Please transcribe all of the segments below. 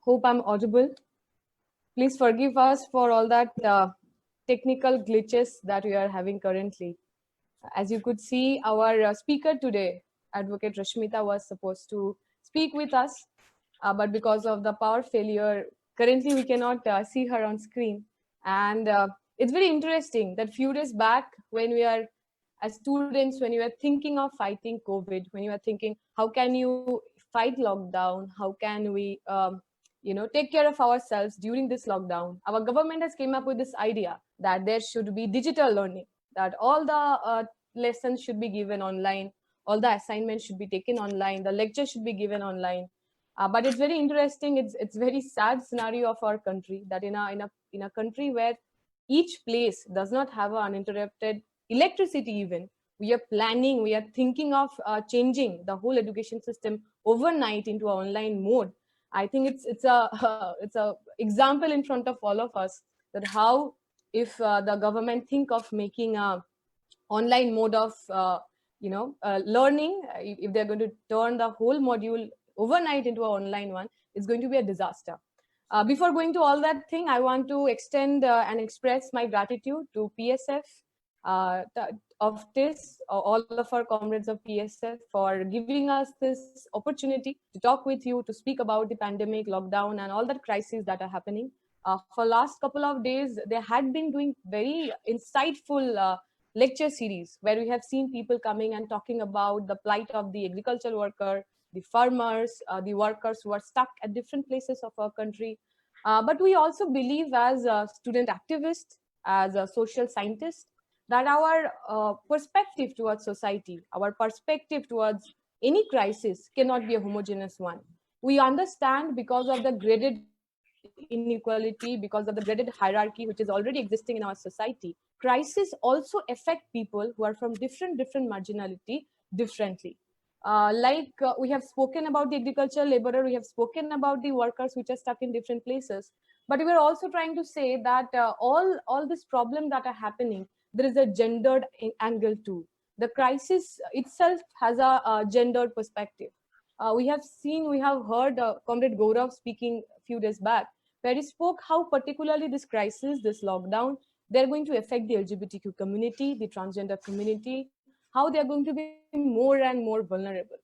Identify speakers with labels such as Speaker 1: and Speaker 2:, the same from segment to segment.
Speaker 1: Hope I'm audible. Please forgive us for all that technical glitches that we are having currently. As you could see, our speaker today, Advocate Rashmita, was supposed to speak with us, but because of the power failure, currently we cannot see her on screen. And it's very interesting that few days back, when we are as students, when you are thinking of fighting COVID, when you are thinking, how can you fight lockdown? How can we, take care of ourselves during this lockdown? Our government has came up with this idea that there should be digital learning, that all the lessons should be given online, all the assignments should be taken online, the lecture should be given online. But it's very interesting. It's very sad scenario of our country that in a country where each place does not have an uninterrupted electricity even, we are planning, we are thinking of changing the whole education system overnight into an online mode. I think it's a it's a example in front of all of us that how if the government think of making a online mode of learning, if they're going to turn the whole module overnight into an online one, it's going to be a disaster. Before going to all that thing, I want to extend and express my gratitude to PSF, of this, all of our comrades of PSF, for giving us this opportunity to talk with you, to speak about the pandemic, lockdown, and all that crises that are happening. For last couple of days, they had been doing very insightful lecture series where we have seen people coming and talking about the plight of the agricultural worker, the farmers, the workers who are stuck at different places of our country. But we also believe as a student activist, as a social scientist, that our perspective towards society, our perspective towards any crisis cannot be a homogeneous one. We understand because of the graded inequality, because of the graded hierarchy which is already existing in our society, crises also affect people who are from different marginality differently. We have spoken about the agricultural laborer, we have spoken about the workers which are stuck in different places, but we are also trying to say that all these problems that are happening, there is a gendered angle too. The crisis itself has a gendered perspective. We have heard Comrade Gaurav speaking a few days back, where he spoke how particularly this crisis, this lockdown, they're going to affect the LGBTQ community, the transgender community, how they're going to be more and more vulnerable.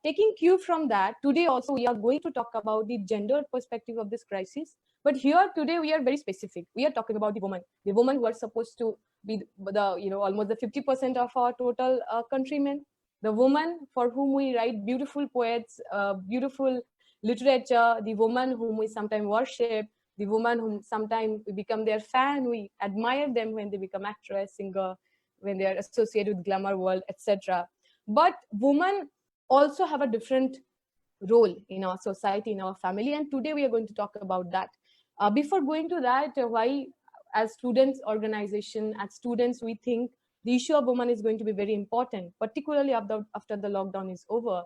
Speaker 1: Taking cue from that, today also we are going to talk about the gender perspective of this crisis. But here today we are very specific. We are talking about the women who are supposed to be almost the 50% of our total countrymen, the woman for whom we write beautiful poets, beautiful literature, the woman whom we sometimes worship, the woman whom sometimes we become their fan, we admire them when they become actress, singer, when they are associated with glamour world, etc. But women also have a different role in our society, in our family, and today we are going to talk about that. Before going to that, why as students organization, as students, we think the issue of women is going to be very important, particularly after the lockdown is over,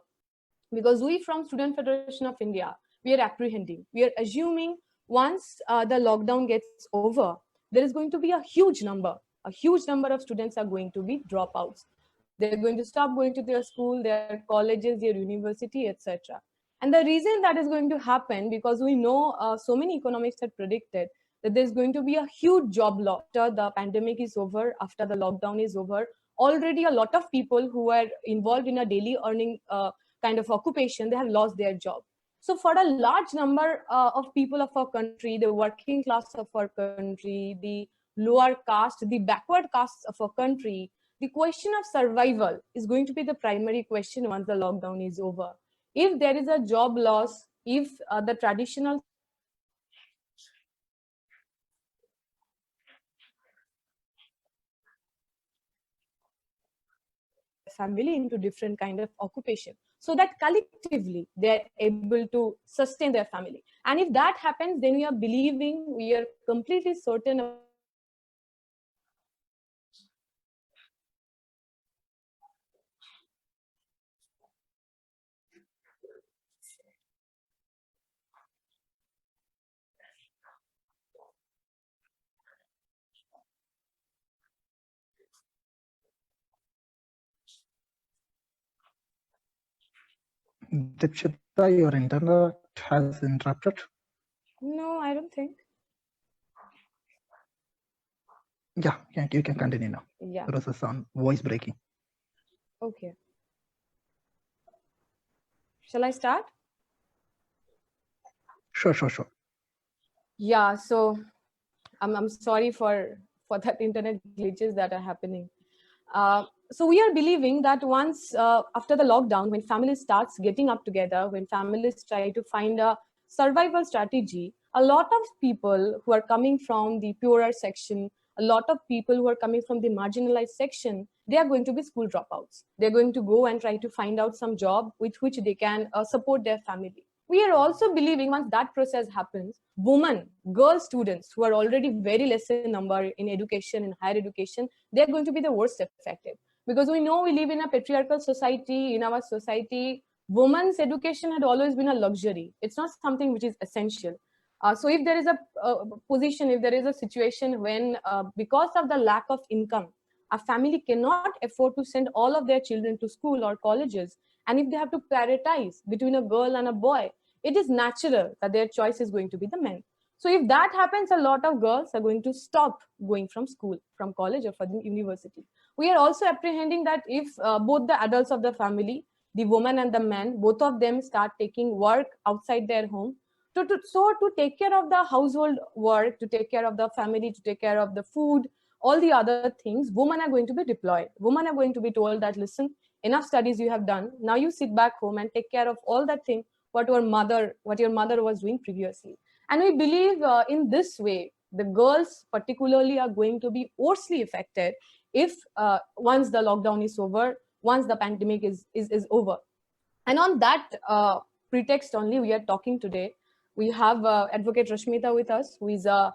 Speaker 1: because we from Student Federation of India, we are apprehending, we are assuming once the lockdown gets over, there is going to be a huge number of students are going to be dropouts. They're going to stop going to their school, their colleges, their university, etc. And the reason that is going to happen, because we know so many economists had predicted that there's going to be a huge job loss after the pandemic is over, after the lockdown is over. Already a lot of people who were involved in a daily earning kind of occupation, they have lost their job. So for a large number of people of our country, the working class of our country, the lower caste, the backward castes of our country, the question of survival is going to be the primary question once the lockdown is over. If there is a job loss, if the traditional family into different kind of occupation, so that collectively they're able to sustain their family. And if that happens, then we are believing, we are completely certain about the crisis that is going to be over. But
Speaker 2: Dipshita, your internet has interrupted.
Speaker 1: No, I don't think.
Speaker 2: Yeah, you can continue now.
Speaker 1: Yeah.
Speaker 2: There was a sound, voice breaking.
Speaker 1: Okay. Shall I start?
Speaker 2: Sure.
Speaker 1: Yeah. So I'm sorry for that internet glitches that are happening. So we are believing that once after the lockdown, when families starts getting up together, when families try to find a survival strategy, a lot of people who are coming from the poorer section, a lot of people who are coming from the marginalized section, they are going to be school dropouts. They're going to go and try to find out some job with which they can support their family. We are also believing once that process happens, women, girl students who are already very less in number in education, in higher education, they're going to be the worst affected. Because we know we live in a patriarchal society. In our society, women's education had always been a luxury. It's not something which is essential. So if there is a position, if there is a situation when because of the lack of income, a family cannot afford to send all of their children to school or colleges, and if they have to prioritize between a girl and a boy, it is natural that their choice is going to be the men. So if that happens, a lot of girls are going to stop going from school, from college, or for the university. We are also apprehending that if both the adults of the family, the woman and the man, both of them start taking work outside their home, to take care of the household work, to take care of the family, to take care of the food, all the other things, women are going to be deployed. Women are going to be told that, listen, enough studies you have done. Now you sit back home and take care of all that thing what your mother was doing previously. And we believe in this way, the girls particularly are going to be worstly affected if once the lockdown is over, once the pandemic is over. And on that pretext only, we are talking today. We have Advocate Rashmita with us, who is a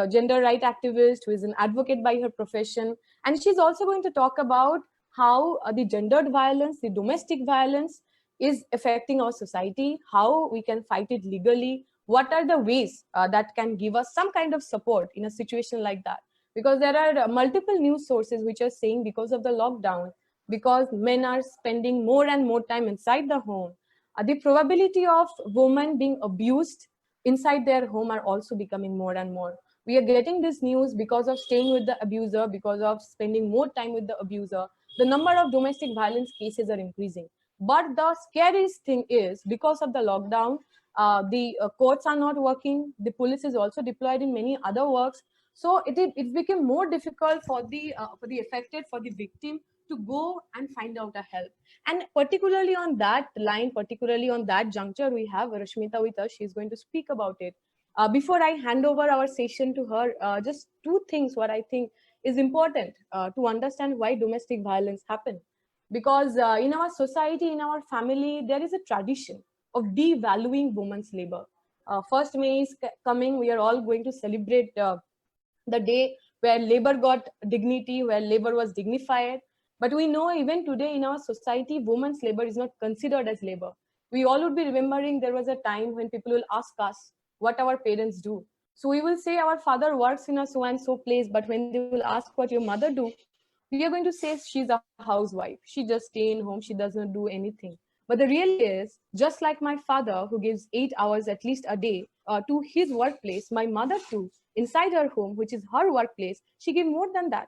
Speaker 1: gender right activist, who is an advocate by her profession. And she's also going to talk about how the gendered violence, the domestic violence is affecting our society, how we can fight it legally, what are the ways that can give us some kind of support in a situation like that. Because there are multiple news sources which are saying because of the lockdown, because men are spending more and more time inside the home, the probability of women being abused inside their home are also becoming more and more. We are getting this news because of staying with the abuser, because of spending more time with the abuser. The number of domestic violence cases are increasing. But the scariest thing is because of the lockdown, the courts are not working. The police is also deployed in many other works. So it became more difficult for the affected, for the victim to go and find out a help. And particularly on that line, particularly on that juncture, we have Rashmita with us. She's going to speak about it. Before I hand over our session to her, just two things what I think is important to understand why domestic violence happen. Because in our society, in our family, there is a tradition of devaluing women's labor. 1st May is coming. We are all going to celebrate the day where labor got dignity, where labor was dignified. But we know even today in our society, women's labor is not considered as labor. We all would be remembering there was a time when people will ask us what our parents do. So we will say our father works in a so and so place, but when they will ask what your mother do, we are going to say she's a housewife. She just stay in home, she does not do anything. But the reality is, just like my father, who gives 8 hours at least a day to his workplace, my mother too, inside her home, which is her workplace, she gives more than that.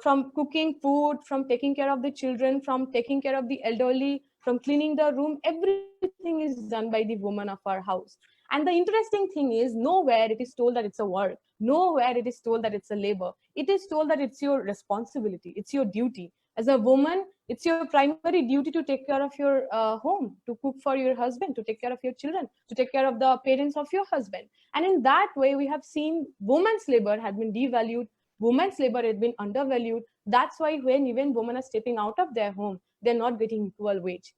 Speaker 1: From cooking food, from taking care of the children, from taking care of the elderly, from cleaning the room, everything is done by the woman of our house. And the interesting thing is, nowhere it is told that it's a work, nowhere it is told that it's a labor. It is told that it's your responsibility, it's your duty. As a woman, it's your primary duty to take care of your home, to cook for your husband, to take care of your children, to take care of the parents of your husband. And in that way, we have seen women's labor had been devalued, women's labor had been undervalued. That's why when even women are stepping out of their home, they're not getting equal wage.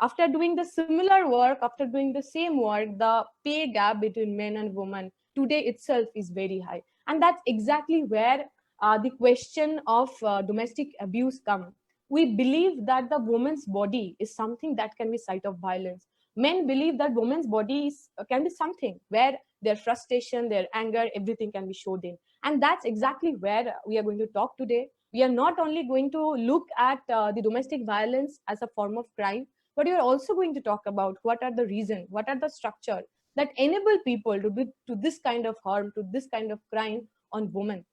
Speaker 1: After doing the similar work, after doing the same work, the pay gap between men and women today itself is very high. And that's exactly where the question of domestic abuse comes. We believe that the woman's body is something that can be site of violence. Men believe that women's body can be something where their frustration, their anger, everything can be showed in. And that's exactly where we are going to talk today. We are not only going to look at the domestic violence as a form of crime, but you're also going to talk about what are the reason, what are the structure that enable people to do to this kind of harm, to this kind of crime on women.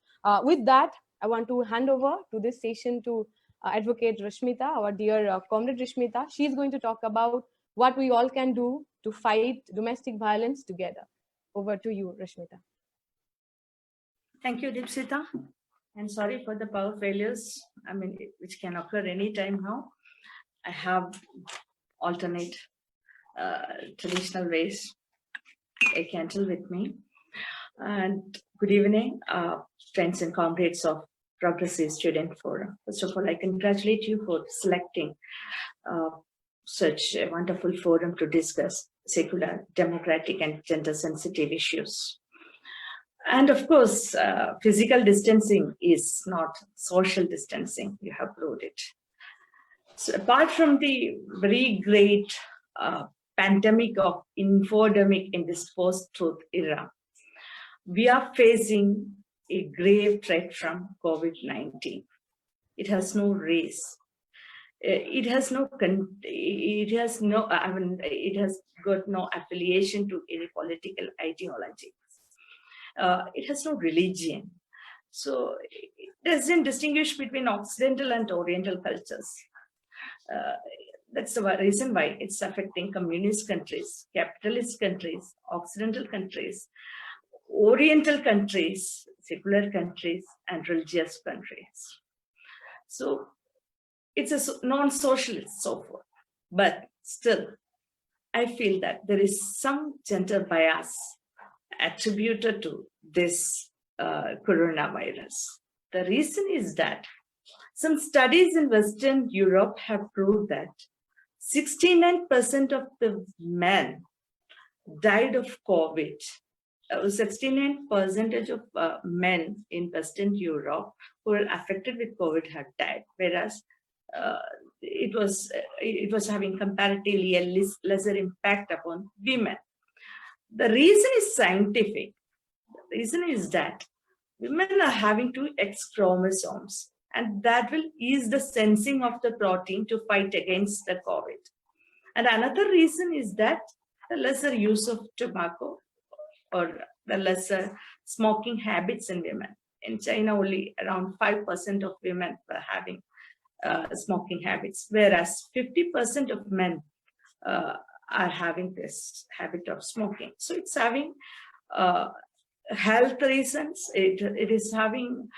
Speaker 1: With that, I want to hand over to this session to Advocate Rashmita, our dear comrade Rashmita. She's going to talk about what we all can do to fight domestic violence together. Over to you, Rashmita.
Speaker 3: Thank you, Deepsita. And sorry for the power failures, which can occur anytime now. I have alternate traditional ways, a candle with me. And good evening, friends and comrades of Progressive Student Forum. First of all, I congratulate you for selecting such a wonderful forum to discuss secular, democratic, and gender-sensitive issues. And of course, physical distancing is not social distancing. You have proved it. So apart from the very great pandemic of infodemic in this post-truth era, we are facing a grave threat from COVID-19. It has no race. It has got no affiliation to any political ideology. It has no religion. So it doesn't distinguish between Occidental and Oriental cultures. That's the reason why it's affecting communist countries, capitalist countries, Occidental countries, Oriental countries, secular countries, and religious countries. So it's a non-socialist, so forth. But still, I feel that there is some gender bias attributed to this coronavirus. The reason is that some studies in Western Europe have proved that 69% of the men died of COVID. 69% of men in Western Europe who were affected with COVID have died, whereas it was having comparatively a lesser impact upon women. The reason is scientific. The reason is that women are having 2 X chromosomes, and that will ease the sensing of the protein to fight against the COVID. And another reason is that the lesser use of tobacco or the lesser smoking habits in women. In China, only around 5% of women were having smoking habits, whereas 50% of men are having this habit of smoking. So it's having health reasons. It is having,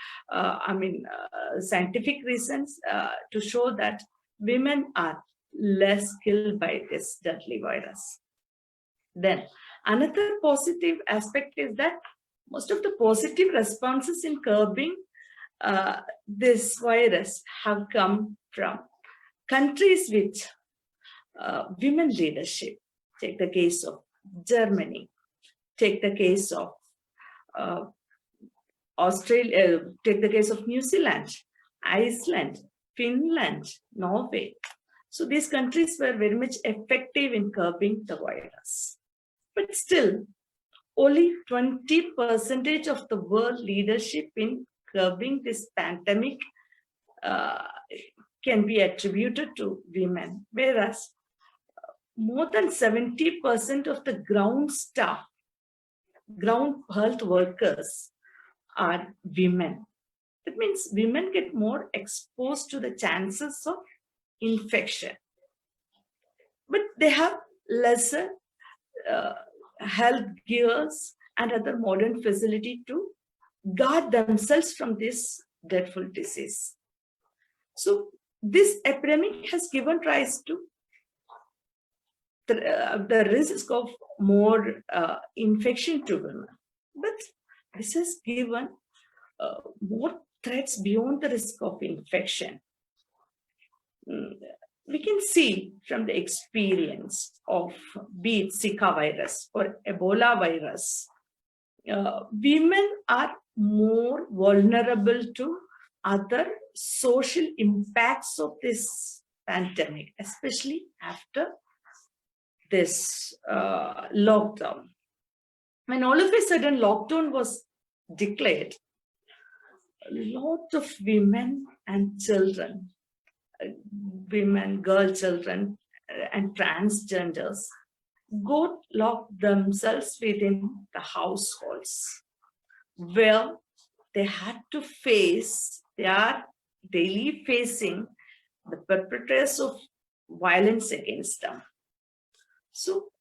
Speaker 3: scientific reasons to show that women are less killed by this deadly virus. Then another positive aspect is that most of the positive responses in curbing this virus have come from countries with women leadership. Take the case of Germany. Take the case of Australia. Take the case of New Zealand, Iceland, Finland, Norway. So these countries were very much effective in curbing the virus. But still, only 20% of the world leadership in curbing this pandemic can be attributed to women, whereas more than 70% of the ground staff, ground health workers are women. That means women get more exposed to the chances of infection, but they have lesser health gears and other modern facility to guard themselves from this dreadful disease. So this epidemic has given rise to the risk of more infection to women, but this has given more threats beyond the risk of infection. We can see from the experience of be it Zika virus or Ebola virus, women are more vulnerable to other social impacts of this pandemic, especially after this lockdown. When all of a sudden lockdown was declared, a lot of women and children, girl children and transgenders got locked themselves within the households, where they had to face, they are daily facing the perpetrators of violence against them. So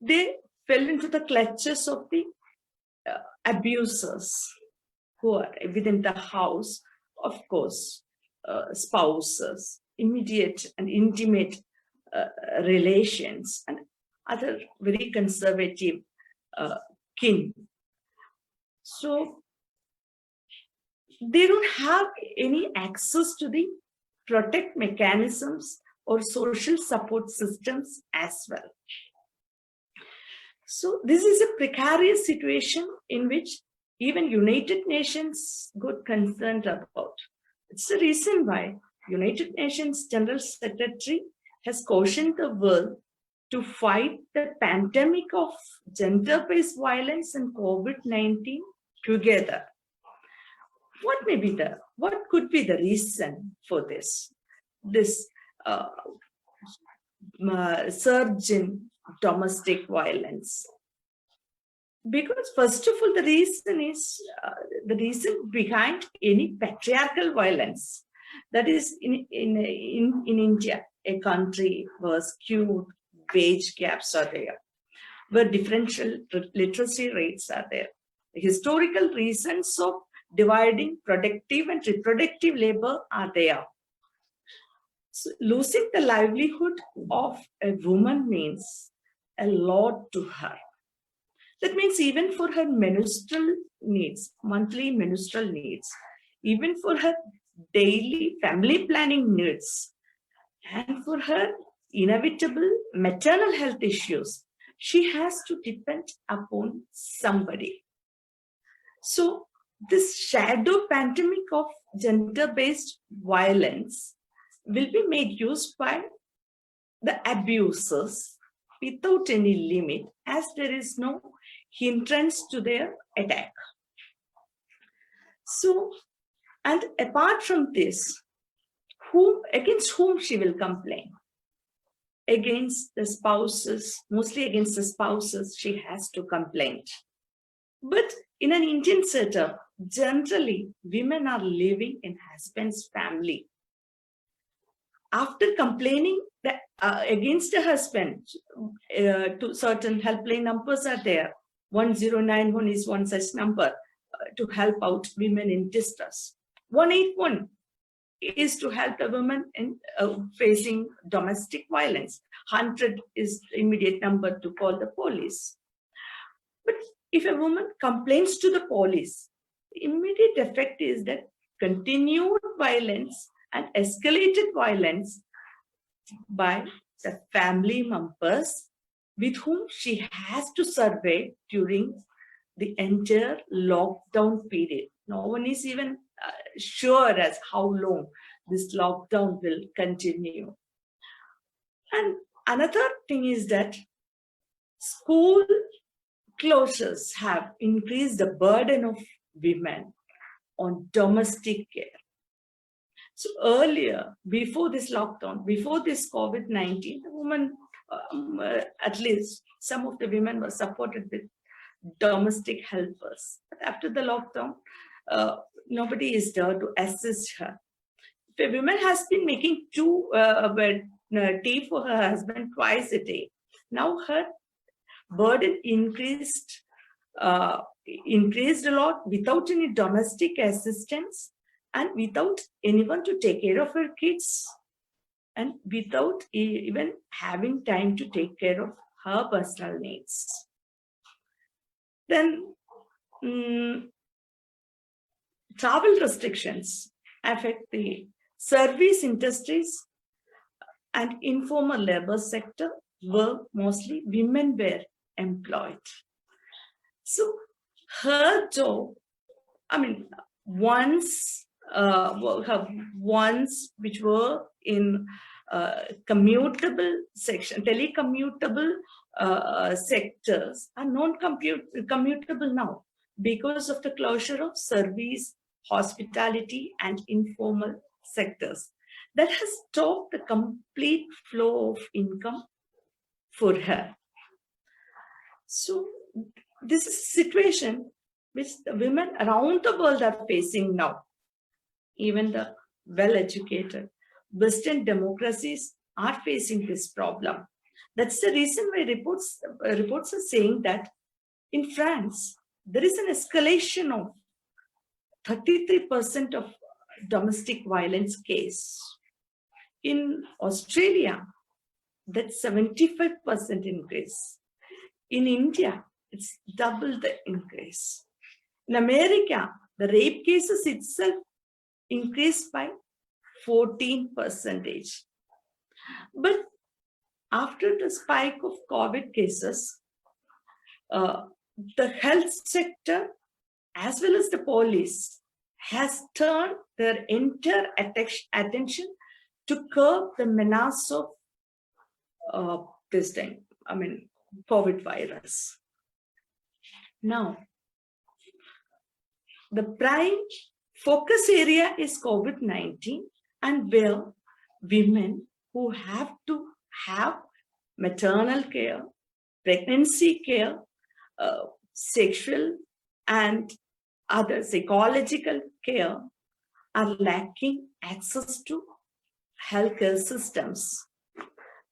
Speaker 3: they fell into the clutches of the abusers who are within the house, of course, spouses, immediate and intimate relations, and other very conservative kin. So they don't have any access to the protect mechanisms or social support systems as well. So this is a precarious situation in which even United Nations got concerned about. It's the reason why United Nations General Secretary has cautioned the world to fight the pandemic of gender-based violence and COVID-19 together. What could be the reason for this surge in domestic violence? Because first of all, the reason behind any patriarchal violence, that is in India, a country where skewed wage gaps are there, where differential literacy rates are there, the historical reasons of dividing productive and reproductive labor are there. So losing the livelihood of a woman means a lot to her. That means even for her menstrual needs, monthly menstrual needs, even for her daily family planning needs, and for her inevitable maternal health issues, she has to depend upon somebody. So this shadow pandemic of gender-based violence will be made use by the abusers without any limit, as there is no hindrance to their attack. So, and apart from this, against whom she will complain? Against the spouses, mostly against the spouses, she has to complain. But in an Indian setup, generally, women are living in husband's family. After complaining against a husband, to certain helpline numbers are there. 1091 is one such number to help out women in distress. 181 is to help a woman in facing domestic violence. 100 is the immediate number to call the police. But if a woman complains to the police, the immediate effect is that continued violence and escalated violence by the family members with whom she has to survey during the entire lockdown period. No one is even sure as how long this lockdown will continue. And another thing is that school closures have increased the burden of women on domestic care. So earlier, before this lockdown, before this COVID-19, the woman, at least some of the women were supported with domestic helpers. But after the lockdown, nobody is there to assist her. If a woman has been making tea for her husband twice a day, now her burden increased a lot without any domestic assistance and without anyone to take care of her kids and without even having time to take care of her personal needs. Then travel restrictions affect the service industries and informal labor sector, where mostly women were employed. So her job, I mean, ones which were in commutable section, telecommutable sectors are non-commutable now because of the closure of service, hospitality, and informal sectors. that has stopped the complete flow of income for her. So this is a situation which the women around the world are facing now. Even the well-educated Western democracies are facing this problem. That's the reason why reports are saying that in France, there is an escalation of 33% of domestic violence case. In Australia, that's 75% increase. In India, it's double the increase. In America, the rape cases itself increased by 14%. But after the spike of COVID cases, the health sector as well as the police has turned their entire attention to curb the menace of this thing, COVID virus. Now, the prime focus area is COVID-19, and where women who have to have maternal care, pregnancy care, sexual and other psychological care are lacking access to healthcare systems.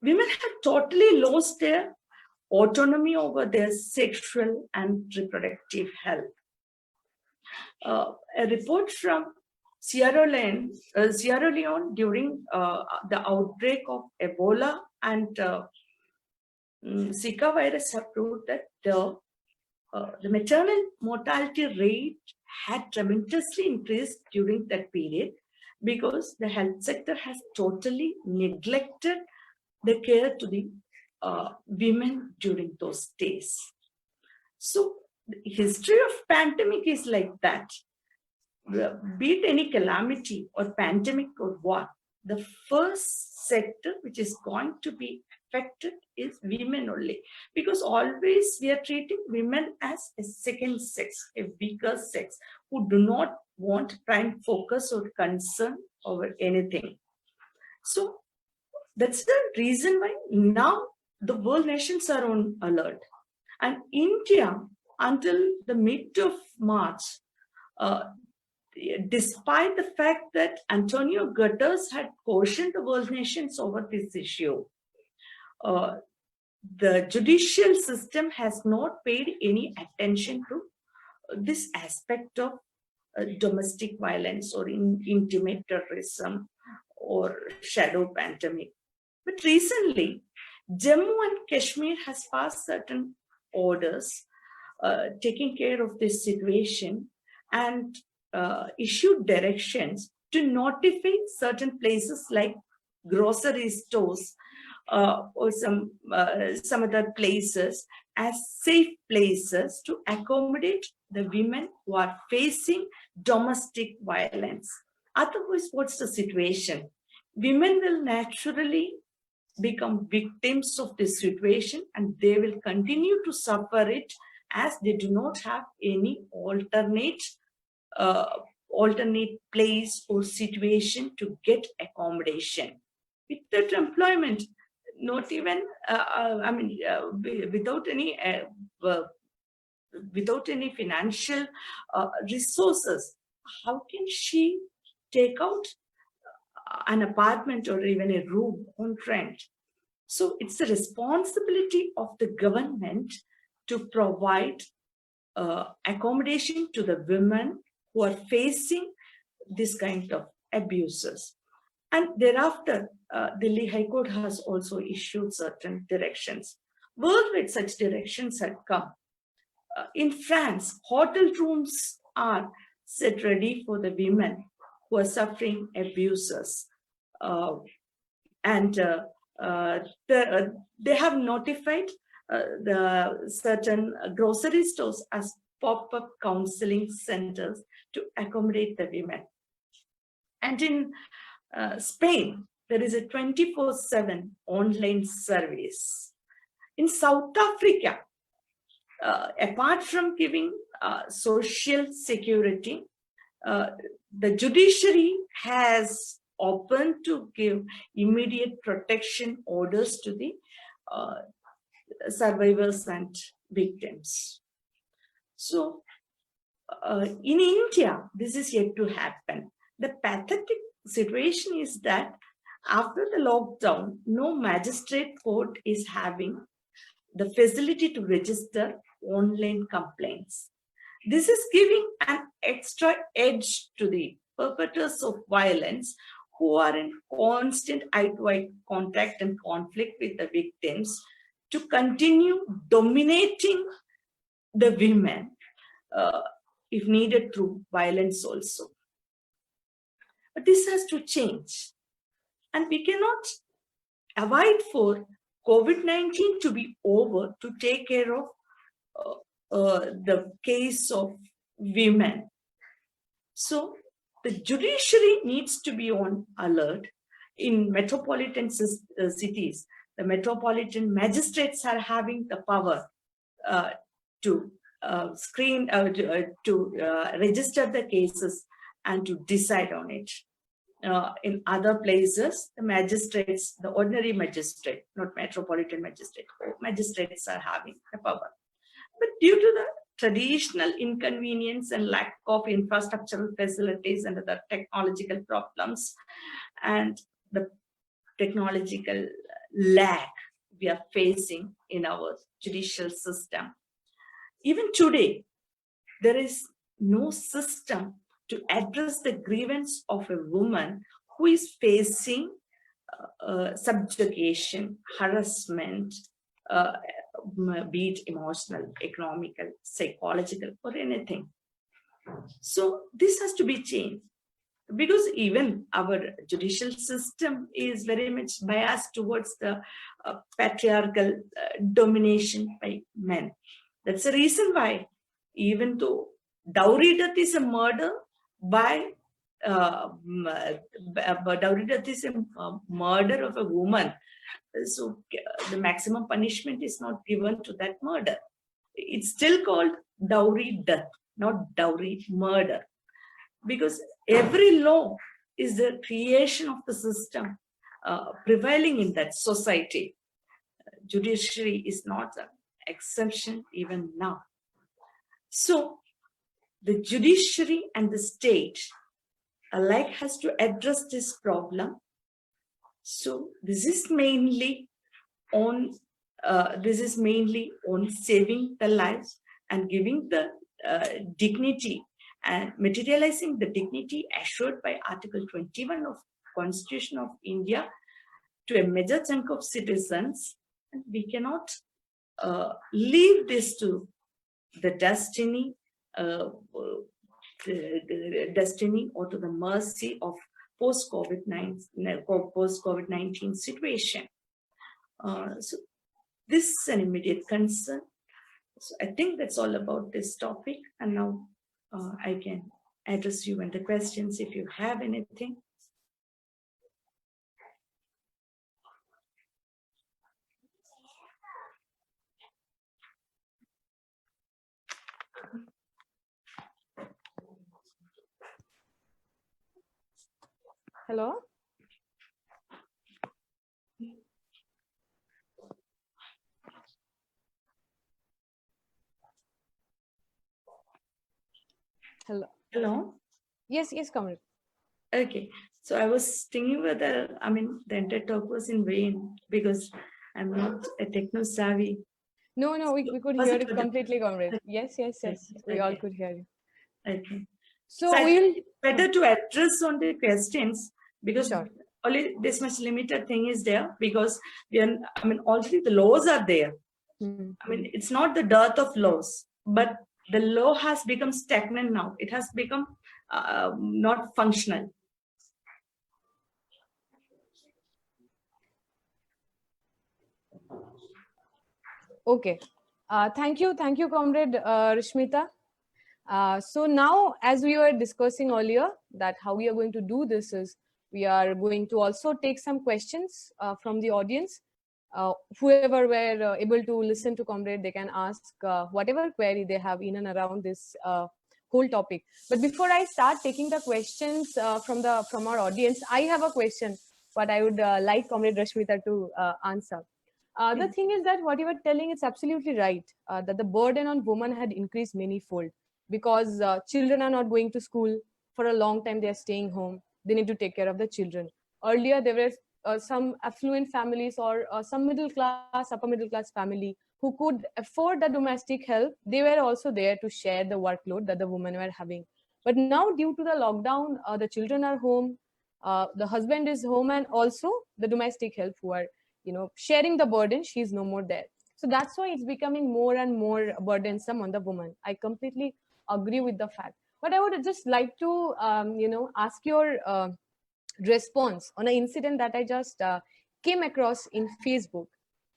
Speaker 3: Women have totally lost their autonomy over their sexual and reproductive health. A report from Sierra Leone during the outbreak of Ebola and Zika virus have proved that the maternal mortality rate had tremendously increased during that period because the health sector has totally neglected the care to the women during those days. So the history of pandemic is like that. Be it any calamity or pandemic or what, the first sector which is going to be affected is women only, because always we are treating women as a second sex, a weaker sex, who do not want prime focus or concern over anything. So that's the reason why now the world nations are on alert. And India, until the mid of March, despite the fact that Antonio Guterres had cautioned the world nations over this issue, the judicial system has not paid any attention to this aspect of domestic violence or intimate terrorism or shadow pandemic. But recently, Jammu and Kashmir has passed certain orders taking care of this situation and issued directions to notify certain places like grocery stores or some other places as safe places to accommodate the women who are facing domestic violence. Otherwise, what's the situation? Women will naturally become victims of this situation, and they will continue to suffer it as they do not have any alternate place or situation to get accommodation. Without employment, not even without any financial resources, how can she take out an apartment or even a room on rent? So it's the responsibility of the government to provide accommodation to the women who are facing this kind of abuses. And thereafter, Delhi High Court has also issued certain directions. Worldwide, such directions had come. In France, hotel rooms are set ready for the women who are suffering abuses. They have notified the certain grocery stores as pop-up counseling centers to accommodate the women. And in Spain, there is a 24/7 online service. In South Africa, apart from giving social security, the judiciary has open to give immediate protection orders to the survivors and victims. So in India, this is yet to happen. The pathetic situation is that after the lockdown, no magistrate court is having the facility to register online complaints. This is giving an extra edge to the perpetrators of violence who are in constant eye-to-eye contact and conflict with the victims to continue dominating the women if needed through violence also. But this has to change. And we cannot avoid for COVID-19 to be over to take care of the case of women. So the judiciary needs to be on alert. In metropolitan cities, the metropolitan magistrates are having the power to register the cases and to decide on it. In other places, the magistrates, the ordinary magistrate, not metropolitan magistrate, magistrates are having the power. But due to the traditional inconvenience and lack of infrastructural facilities and other technological problems and the technological lag we are facing in our judicial system, even today, there is no system to address the grievance of a woman who is facing subjugation, harassment, be it emotional, economical, psychological, or anything. So this has to be changed, because even our judicial system is very much biased towards the patriarchal domination by men. That's the reason why, even though dowry death is a murder by dowry death is a murder of a woman, so the maximum punishment is not given to that murder. It's still called dowry death, not dowry murder, because every law is the creation of the system prevailing in that society. Judiciary is not an exception even now. So the judiciary and the state alike has to address this problem. So this is mainly on saving the lives and giving the dignity and materializing the dignity assured by Article 21 of Constitution of India to a major chunk of citizens. And we cannot leave this to the destiny or to the mercy of post-COVID-19 situation. So this is an immediate concern. So I think that's all about this topic. And now I can address you and the questions if you have anything.
Speaker 1: Hello. Hello.
Speaker 3: Hello.
Speaker 1: Yes, comrade.
Speaker 3: Okay. So I was thinking whether, the entire talk was in vain because I'm not a techno savvy.
Speaker 1: No, we could hear it completely, comrade. Yes. We all could hear you.
Speaker 3: Okay.
Speaker 1: So
Speaker 3: we'll better to address on the questions, because
Speaker 1: sure.
Speaker 3: Only this much limited thing is there, because we are, already the laws are there. It's not the dearth of laws, but the law has become stagnant now. It has become not functional.
Speaker 1: Okay. Thank you, comrade Rishmita. So now, as we were discussing earlier, that how we are going to do this is we are going to also take some questions from the audience. Whoever were able to listen to comrade, they can ask whatever query they have in and around this whole topic. But before I start taking the questions from our audience, I have a question what I would like Comrade Rashmita to answer. The thing is that what you were telling is absolutely right, that the burden on women had increased many-fold because children are not going to school for a long time. They are staying home. They need to take care of the children. Earlier, there were some affluent families or some middle class, upper middle class family who could afford the domestic help. They were also there to share the workload that the women were having. But now, due to the lockdown, the children are home, the husband is home, and also the domestic help who are sharing the burden. She's no more there. So that's why it's becoming more and more burdensome on the woman. I completely agree with the fact. But I would just like to ask your response on an incident that I just came across in Facebook.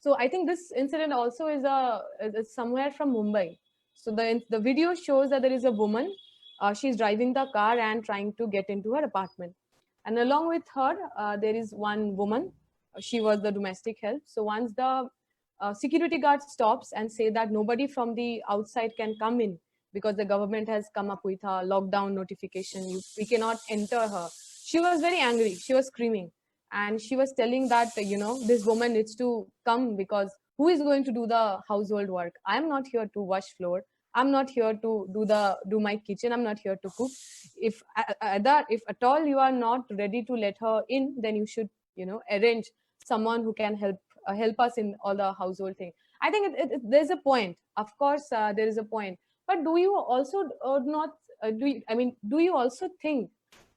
Speaker 1: So I think this incident also is somewhere from Mumbai. So the video shows that there is a woman. She's driving the car and trying to get into her apartment, and along with her there is one woman. She was the domestic help. So once the security guard stops and say that nobody from the outside can come in because the government has come up with a lockdown notification, we cannot enter her. She was very angry. She was screaming, and she was telling that this woman needs to come because who is going to do the household work? I'm not here to wash floor. I'm not here to do my kitchen. I'm not here to cook. If if at all you are not ready to let her in, then you should arrange someone who can help us in all the household thing. I think there's a point. Of course, there is a point. But do you also not? Do you also think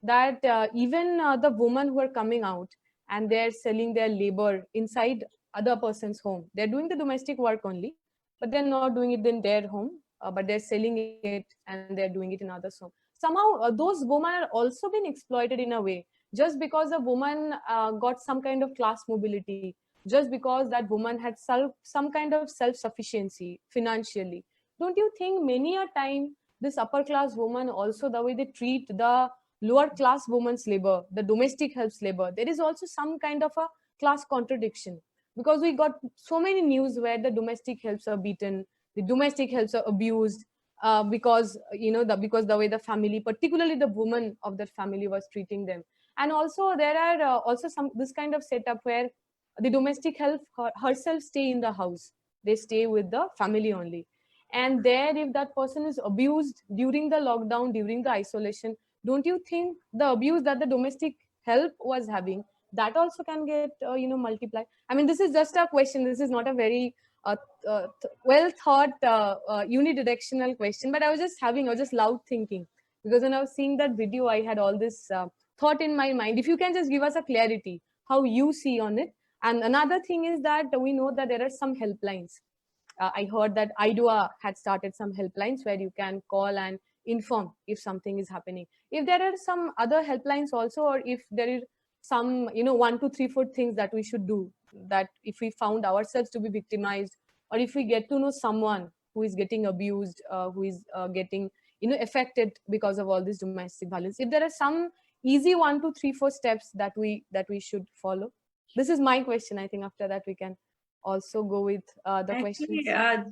Speaker 1: that even the women who are coming out and they're selling their labor inside other person's home, they're doing the domestic work only, but they're not doing it in their home, but they're selling it and they're doing it in others' home. Somehow, those women are also being exploited in a way, just because a woman got some kind of class mobility, just because that woman had some kind of self-sufficiency financially. Don't you think many a time this upper class woman also, the way they treat the lower class woman's labor, the domestic helps labor, there is also some kind of a class contradiction, because we got so many news where the domestic helps are beaten, the domestic helps are abused, because because the way the family, particularly the woman of that family, was treating them. And also there are also some this kind of setup where the domestic help herself stay in the house, they stay with the family only, and there if that person is abused during the lockdown, during the isolation, don't you think the abuse that the domestic help was having, that also can get multiplied? I mean, this is just a question. This is not a very well thought unidirectional question, but I was just loud thinking, because when I was seeing that video, I had all this thought in my mind. If you can just give us a clarity how you see on it. And another thing is that we know that there are some helplines. I heard that IDOA had started some helplines where you can call and inform if something is happening. If there are some other helplines also, or if there is some 1 2 3 4 things that we should do, that if we found ourselves to be victimized, or if we get to know someone who is getting abused, who is getting affected because of all this domestic violence, if there are some easy 1 2 3 4 steps that we should follow. This is my question. I think after that we can also go with the questions.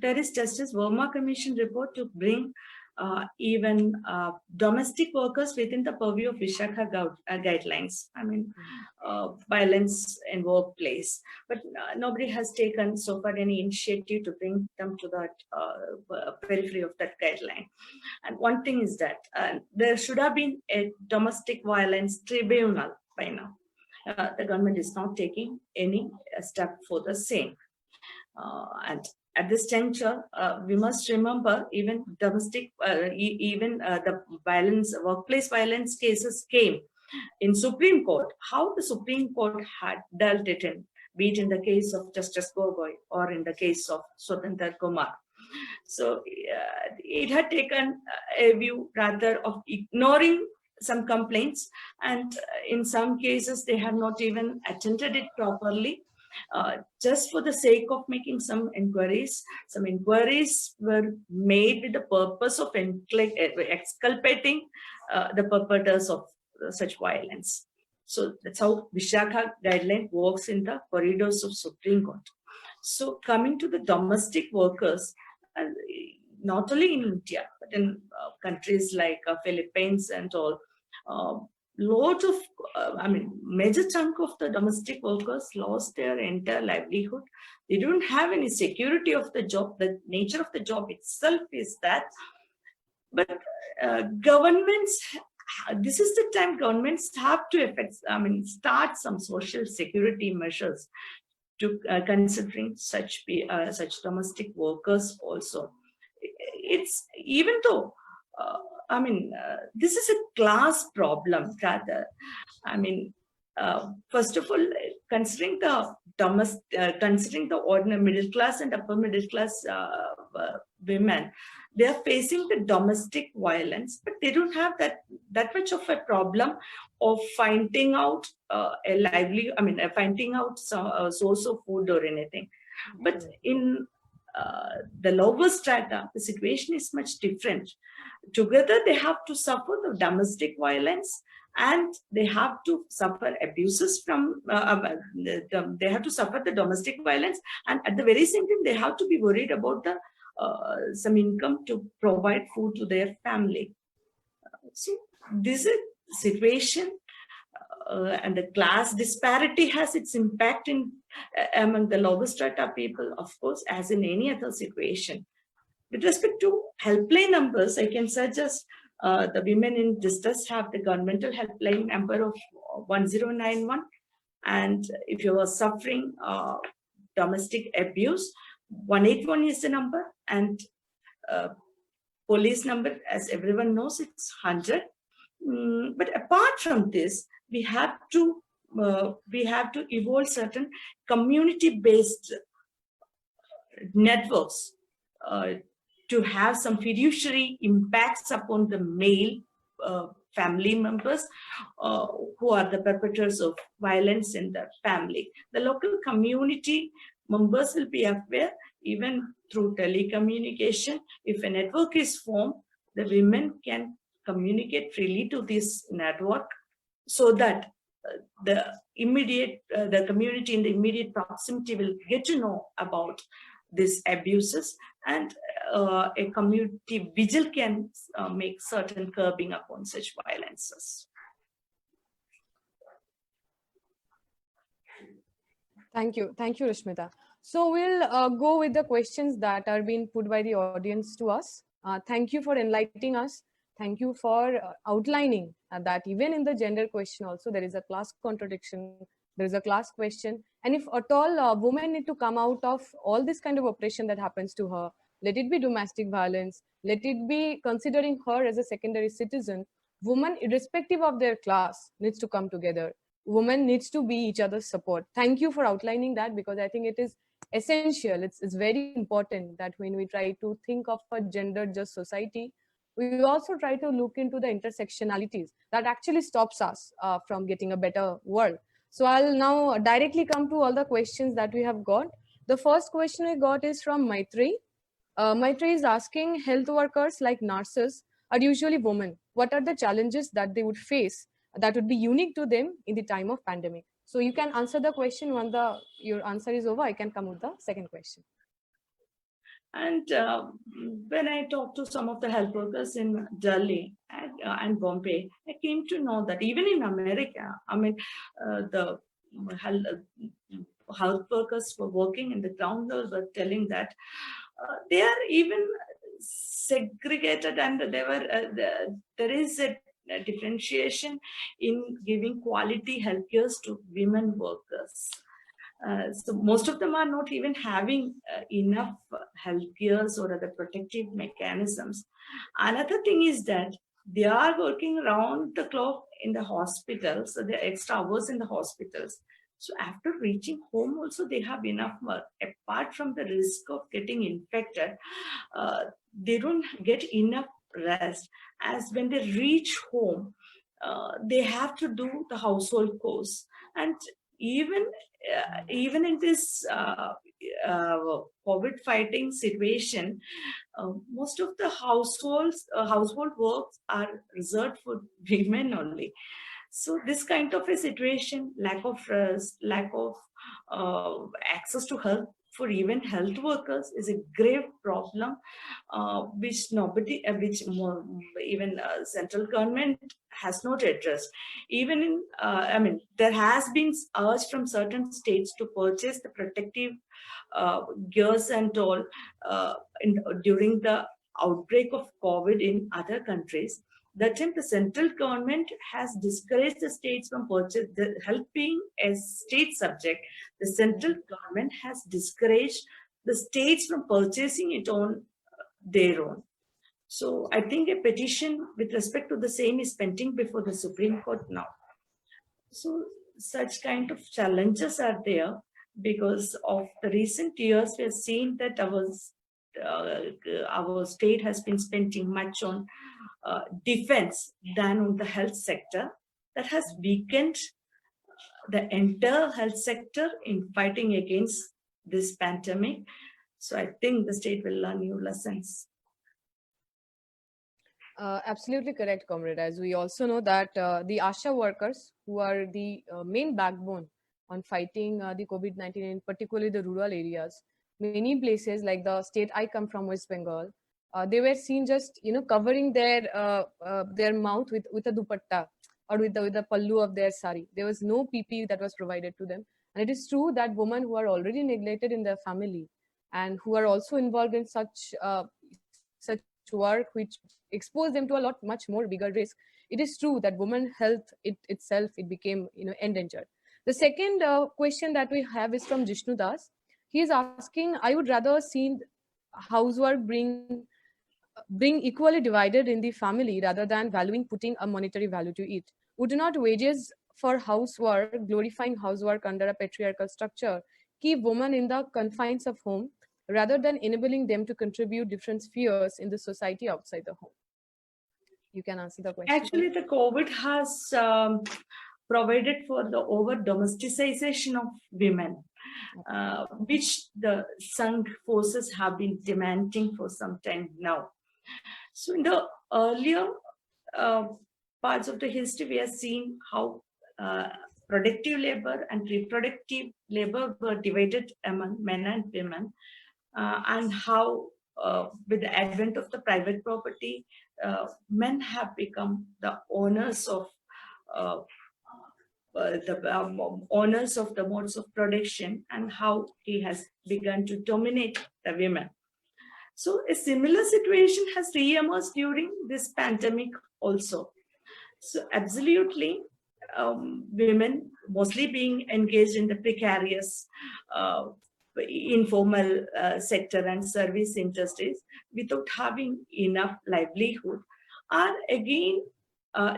Speaker 3: There is Justice Verma Commission report to bring even domestic workers within the purview of Vishakha guidelines. I mean, violence in workplace, but nobody has taken so far any initiative to bring them to that periphery of that guideline. And one thing is that there should have been a domestic violence tribunal by now. The government is not taking any step for the same. And at this juncture, we must remember even domestic, the violence, workplace violence cases came in Supreme Court. How the Supreme Court had dealt it in, be it in the case of Justice Gogoi or in the case of Swatantha Kumar. So it had taken a view rather of ignoring some complaints, and in some cases they have not even attended it properly, just for the sake of making some inquiries. Some inquiries were made with the purpose of exculpating the perpetrators of such violence. So that's how Vishakha guideline works in the corridors of Supreme Court. So coming to the domestic workers, not only in India, but in countries like Philippines and all, lot of, major chunk of the domestic workers lost their entire livelihood. They don't have any security of the job. The nature of the job itself is that. But governments, this is the time governments have to start some social security measures to considering such domestic workers also. It's even though this is a class problem rather. First of all, considering the ordinary middle class and upper middle class women, they are facing the domestic violence, but they don't have that much of a problem of finding out finding out some source of food or anything. But in the lower strata, the situation is much different. Together, they have to suffer the domestic violence, and they have to suffer abuses from, they have to suffer the domestic violence, and at the very same time, they have to be worried about the some income to provide food to their family. So this is situation, and the class disparity has its impact in among the lower strata people, of course, as in any other situation. With respect to helpline numbers, I can suggest the women in distress have the governmental helpline number of 1091. And if you are suffering domestic abuse, 181 is the number. And police number, as everyone knows, it's 100. But apart from this, we have to evolve certain community-based networks to have some fiduciary impacts upon the male family members who are the perpetrators of violence in the family. The local community members will be aware, even through telecommunication. If a network is formed, the women can communicate freely to this network, so that the community in the immediate proximity will get to know about these abuses, and a community vigil can make certain curbing upon such violences.
Speaker 1: Thank you, Rashmita. So we'll go with the questions that are being put by the audience to us. Thank you for enlightening us. Thank you for outlining that even in the gender question also there is a class contradiction, there is a class question, and if at all women need to come out of all this kind of oppression that happens to her, let it be domestic violence, let it be considering her as a secondary citizen, women, irrespective of their class, needs to come together. Women needs to be each other's support. Thank you for outlining that, because I think it is essential. It's very important that when we try to think of a gender just society, we also try to look into the intersectionalities that actually stops us from getting a better world. So I'll now directly come to all the questions that we have got. The first question we got is from Maitri. Maitri is asking, health workers like nurses are usually women. What are the challenges that they would face that would be unique to them in the time of pandemic? So you can answer the question when your answer is over. I can come with the second question.
Speaker 3: And when I talked to some of the health workers in Delhi and Bombay, I came to know that even in America, the health workers were working in the ground were telling that they are even segregated, and there is a differentiation in giving quality healthcare to women workers. So most of them are not even having enough health cares or other protective mechanisms. Another thing is that they are working around the clock in the hospitals, so they're extra hours in the hospitals. So after reaching home also, they have enough work. Apart from the risk of getting infected, they don't get enough rest. As when they reach home, they have to do the household chores. And even in this COVID fighting situation, most of the household works are reserved for women only. So this kind of a situation, lack of rest, lack of access to health for even health workers is a grave problem, which nobody, even central government has not addressed. Even in, there has been urge from certain states to purchase the protective gears and all during the outbreak of COVID in other countries. That time the central government has discouraged the states from purchase, the health being a state subject, the central government has discouraged the states from purchasing it on their own. So I think a petition with respect to the same is pending before the Supreme Court now. So such kind of challenges are there because of the recent years. We have seen that our state has been spending much on defense than on the health sector. That has weakened the entire health sector in fighting against this pandemic. So I think the state will learn new lessons.
Speaker 1: Absolutely correct, comrade. As we also know that the ASHA workers, who are the main backbone on fighting the COVID-19, in particularly the rural areas, many places like the state I come from, West Bengal, they were seen just covering their mouth with a dupatta or with the pallu of their sari. There was no PPE that was provided to them, and it is true that women who are already neglected in their family and who are also involved in such work which expose them to a lot much more bigger risk. It is true that women health itself became endangered. The second question that we have is from Jishnu Das. He is asking, I would rather see housework bring equally divided in the family rather than valuing putting a monetary value to it. Would not wages for housework, glorifying housework under a patriarchal structure, keep women in the confines of home rather than enabling them to contribute different spheres in the society outside the home? You can answer the question.
Speaker 3: Actually, the COVID has provided for the over domesticization of women, which the Sangh forces have been demanding for some time now. So in the earlier parts of the history, we have seen how productive labor and reproductive labor were divided among men and women, and how with the advent of the private property, men have become the owners of owners of the modes of production, and how he has begun to dominate the women. So a similar situation has re-emerged during this pandemic also. So absolutely, women mostly being engaged in the precarious informal sector and service industries without having enough livelihood are again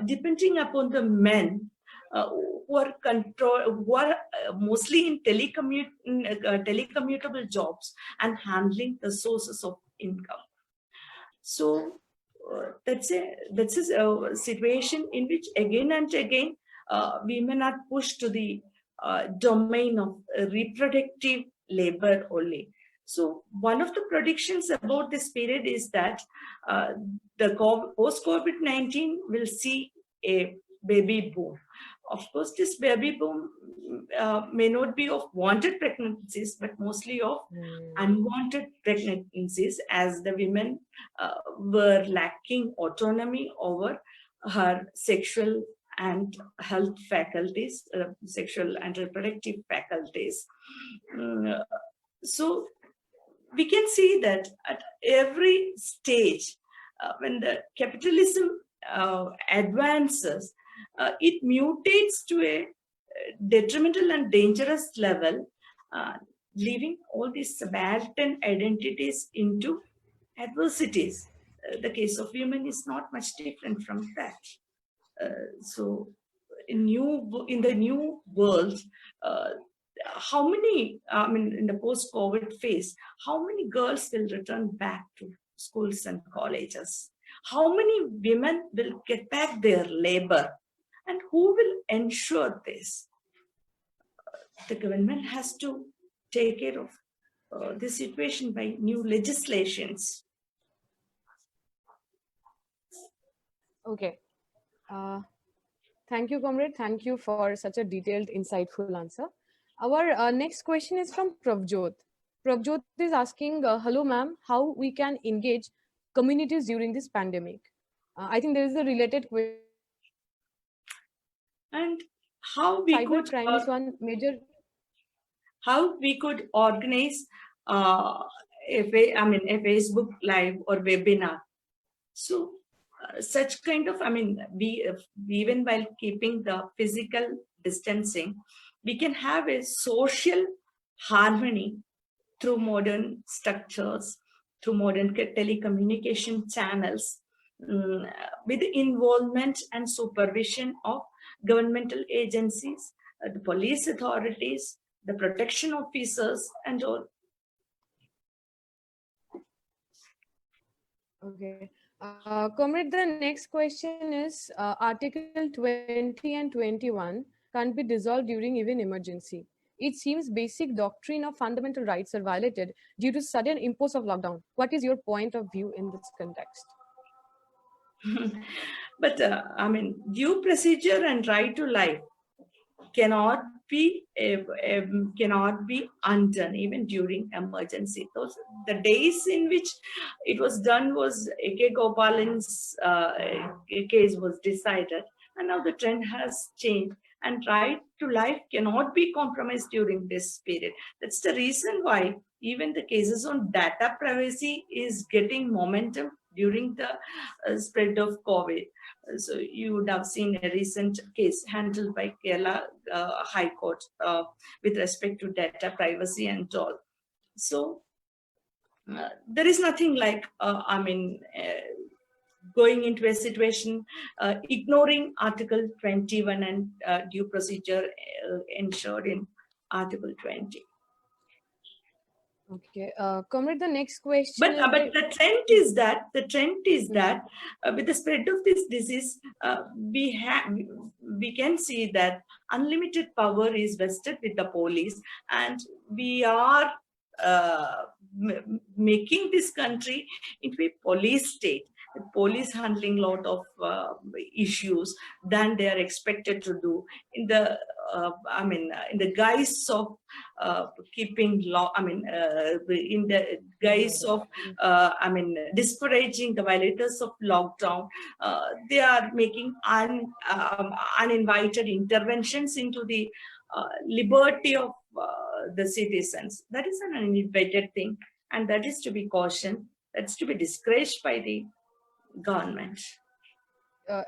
Speaker 3: depending upon the men who are mostly in telecommutable jobs and handling the sources of income. So that's a situation in which again and again women are pushed to the domain of reproductive labor only. So one of the predictions about this period is that the post-COVID-19 will see a baby boom. Of course, this baby boom may not be of wanted pregnancies, but mostly of unwanted pregnancies, as the women were lacking autonomy over her sexual and health faculties, sexual and reproductive faculties. So we can see that at every stage, when the capitalism advances, it mutates to a detrimental and dangerous level, leaving all these subaltern identities into adversities. The case of women is not much different from that. So in the new world, how many, in the post-COVID phase, how many girls will return back to schools and colleges? How many women will get back their labor? And who will ensure this? The government has to take care of this situation by new legislations.
Speaker 1: Okay. Thank you, comrade. Thank you for such a detailed, insightful answer. Our next question is from Pravjot. Prabjot is asking, hello ma'am, how we can engage communities during this pandemic? I think there is a related question.
Speaker 3: And how we could
Speaker 1: Cybercrime is one major.
Speaker 3: how we could organize a Facebook Live or webinar. So such kind of, we even while keeping the physical distancing, we can have a social harmony through modern structures, through modern telecommunication channels, with the involvement and supervision of governmental agencies, the police authorities, the protection officers, and all.
Speaker 1: Okay. Comrade, the next question is Article 20 and 21 can't be dissolved during even emergency. It seems basic doctrine of fundamental rights are violated due to sudden impose of lockdown. What is your point of view in this context?
Speaker 3: But due procedure and right to life cannot be undone even during emergency. Those the days in which it was done was A.K. Gopalan's case was decided, and now the trend has changed. And right to life cannot be compromised during this period. That's the reason why even the cases on data privacy is getting momentum during the spread of COVID. So you would have seen a recent case handled by Kerala High Court with respect to data privacy and all. So there is nothing like, going into a situation, ignoring Article 21 and due procedure ensured in Article 20.
Speaker 1: Okay, Comrade, the next question.
Speaker 3: But the trend is that with the spread of this disease, we can see that unlimited power is vested with the police, and we are making this country into a police state. The police handling a lot of issues than they are expected to do in the in the guise of keeping law. In the guise of discouraging the violators of lockdown, they are making uninvited interventions into the liberty of the citizens. That is an uninvited thing, and that is to be cautioned. That's to be discouraged by the government.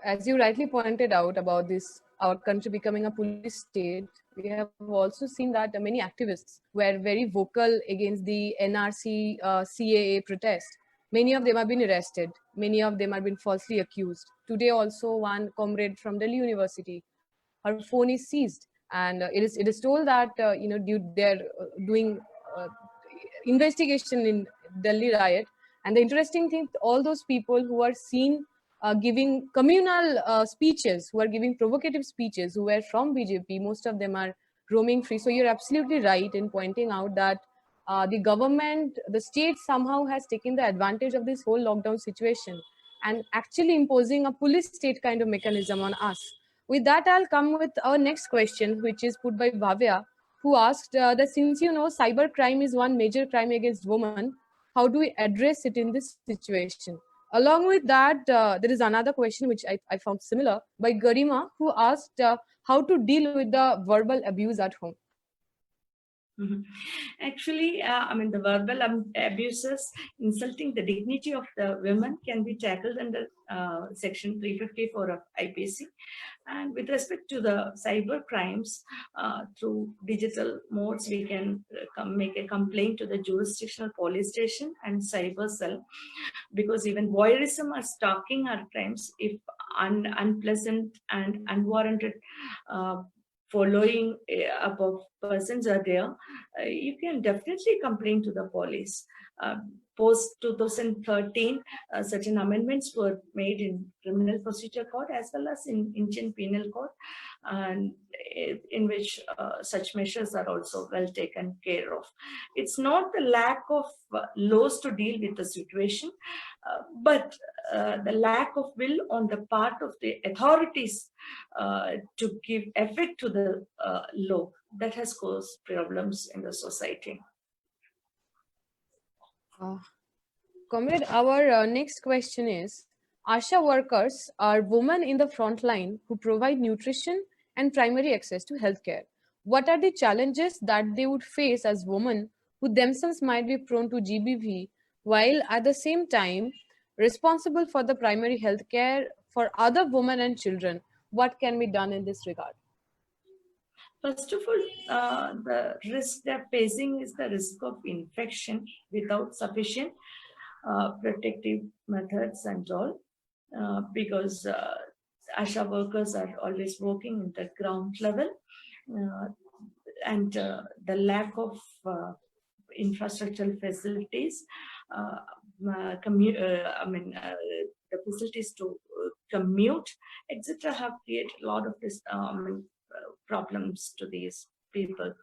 Speaker 1: As you rightly pointed out about this, our country becoming a police state, we have also seen that many activists were very vocal against the NRC CAA protest. Many of them have been arrested. Many of them have been falsely accused. Today also one comrade from Delhi University, her phone is seized. And it is told that, they're doing investigation in Delhi riot. And the interesting thing, all those people who are seen giving communal speeches, who are giving provocative speeches, who were from BJP, most of them are roaming free. So you're absolutely right in pointing out that the government, the state somehow has taken the advantage of this whole lockdown situation and actually imposing a police state kind of mechanism on us. With that, I'll come with our next question, which is put by Bhavya, who asked that since cyber crime is one major crime against women, how do we address it in this situation? Along with that, there is another question which I found similar by Garima, who asked how to deal with the verbal abuse at home.
Speaker 3: Actually, the verbal abuses insulting the dignity of the women can be tackled under Section 354 of IPC. And with respect to the cyber crimes, through digital modes, we can make a complaint to the jurisdictional police station and cyber cell, because even voyeurism or stalking are crimes if unpleasant and unwarranted following up of persons are there. You can definitely complain to the police. Post 2013, certain amendments were made in Criminal Procedure Code as well as in Indian Penal Code, and in which such measures are also well taken care of. It's not the lack of laws to deal with the situation, but the lack of will on the part of the authorities to give effect to the law that has caused problems in the society.
Speaker 1: Comrade, our next question is, ASHA workers are women in the front line who provide nutrition and primary access to healthcare. What are the challenges that they would face as women who themselves might be prone to GBV, while at the same time responsible for the primary healthcare for other women and children? What can be done in this regard?
Speaker 3: First of all, the risk they're facing is the risk of infection without sufficient protective methods and all, because ASHA workers are always working in the ground level, and the lack of infrastructural facilities, the facilities to commute, etc., have created a lot of this problems to these people.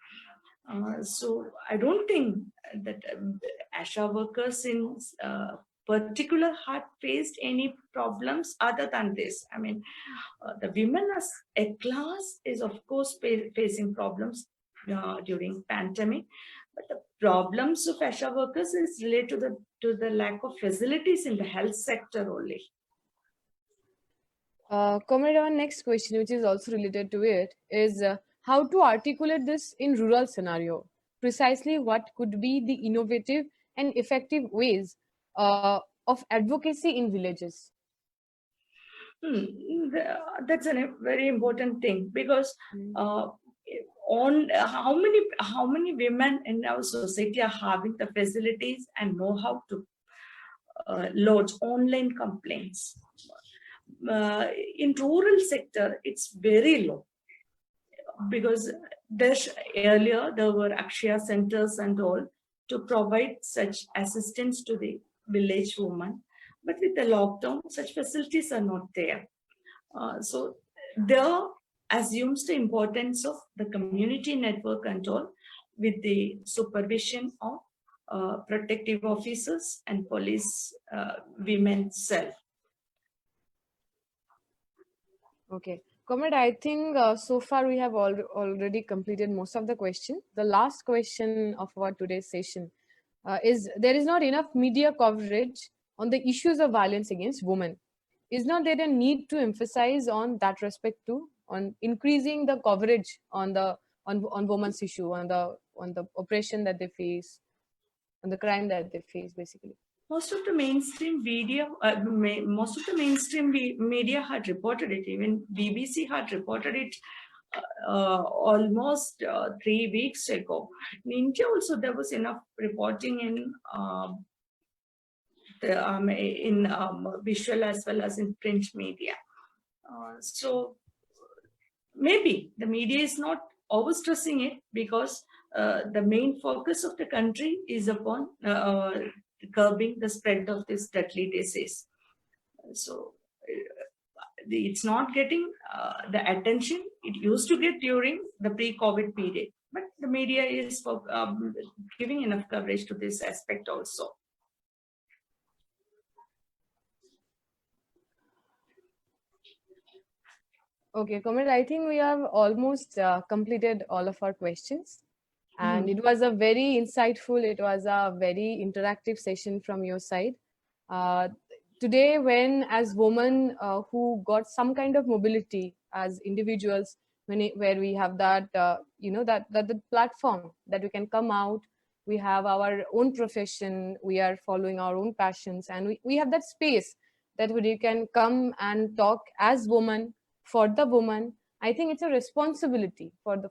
Speaker 3: So I don't think that ASHA workers in particular had faced any problems other than this. I mean, the women as a class is of course facing problems during pandemic, but the problems of ASHA workers is related to the lack of facilities in the health sector only.
Speaker 1: Comrade, our next question, which is also related to it, is how to articulate this in rural scenario. Precisely what could be the innovative and effective ways of advocacy in villages?
Speaker 3: That's a very important thing, because on how many women in our society are having the facilities and know how to lodge online complaints. In rural sector, it's very low, because earlier there were Akshaya centers and all to provide such assistance to the village woman, but with the lockdown, such facilities are not there. So there assumes the importance of the community network and all, with the supervision of protective officers and police women self.
Speaker 1: Okay. Comrade, I think so far we have already completed most of the questions. The last question of our today's session is, there is not enough media coverage on the issues of violence against women. Is not there a need to emphasize on that respect too, on increasing the coverage on women's issue, on the oppression that they face, on the crime that they face, basically?
Speaker 3: Most of the mainstream media, media had reported it. Even BBC had reported it almost 3 weeks ago. In India also, there was enough reporting in visual as well as in print media. So maybe the media is not overstressing it, because the main focus of the country is upon curbing the spread of this deadly disease. So it's not getting the attention it used to get during the pre-COVID period, but the media is giving enough coverage to this aspect also.
Speaker 1: Okay, Comrade, I think we have almost completed all of our questions. And it was a very insightful, it was a very interactive session from your side. Today, when as women who got some kind of mobility as individuals, where we have that, that the platform that we can come out, we have our own profession, we are following our own passions, and we have that space that we can come and talk as women, for the woman. I think it's a responsibility for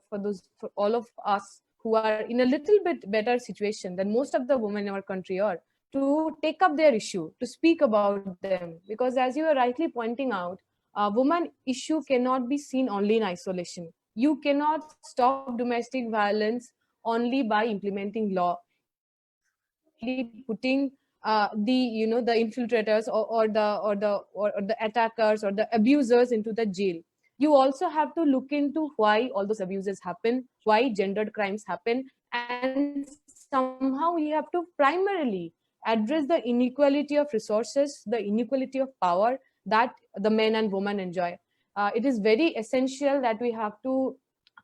Speaker 1: all of us who are in a little bit better situation than most of the women in our country are, to take up their issue, to speak about them. Because as you are rightly pointing out, woman issue cannot be seen only in isolation. You cannot stop domestic violence only by implementing law, putting the infiltrators or the attackers or the abusers into the jail. You also have to look into why all those abuses happen, why gendered crimes happen, and somehow we have to primarily address the inequality of resources, the inequality of power that the men and women enjoy. It is very essential that we have to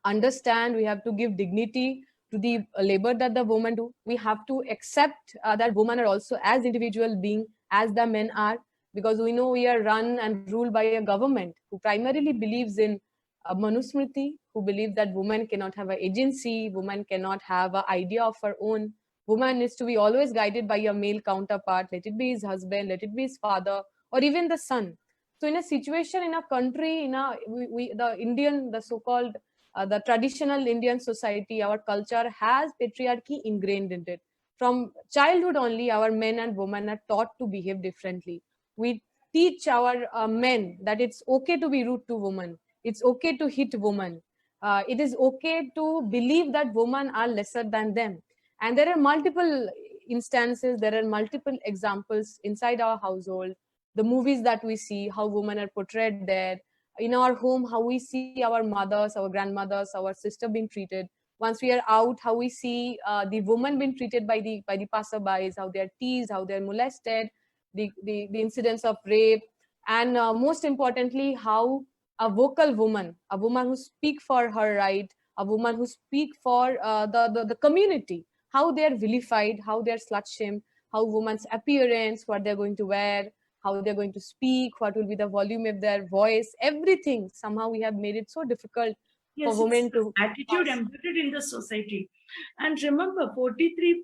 Speaker 1: understand, we have to give dignity to the labor that the women do. We have to accept that women are also as individual being as the men are, because we know we are run and ruled by a government who primarily believes in Manusmriti, who believe that women cannot have an agency, women cannot have an idea of her own. Woman is to be always guided by a male counterpart, let it be his husband, let it be his father, or even the son. So in a situation, in a country, the Indian, the so-called the traditional Indian society, our culture has patriarchy ingrained in it. From childhood only, our men and women are taught to behave differently. We teach our men that it's okay to be rude to women. It's okay to hit women. It is okay to believe that women are lesser than them. And there are multiple instances, there are multiple examples inside our household, the movies that we see, how women are portrayed there, in our home, how we see our mothers, our grandmothers, our sister being treated. Once we are out, how we see the woman being treated by the passerbys, how they are teased, how they are molested, the incidents of rape, and most importantly, how a vocal woman, a woman who speak for her right, a woman who speak for the community, how they are vilified, how they are slut shamed, how women's appearance, what they're going to wear, how they're going to speak, what will be the volume of their voice, everything. Somehow we have made it so difficult for
Speaker 3: Yes,
Speaker 1: women
Speaker 3: it's
Speaker 1: to
Speaker 3: attitude
Speaker 1: pass.
Speaker 3: embedded in the society. And remember, 43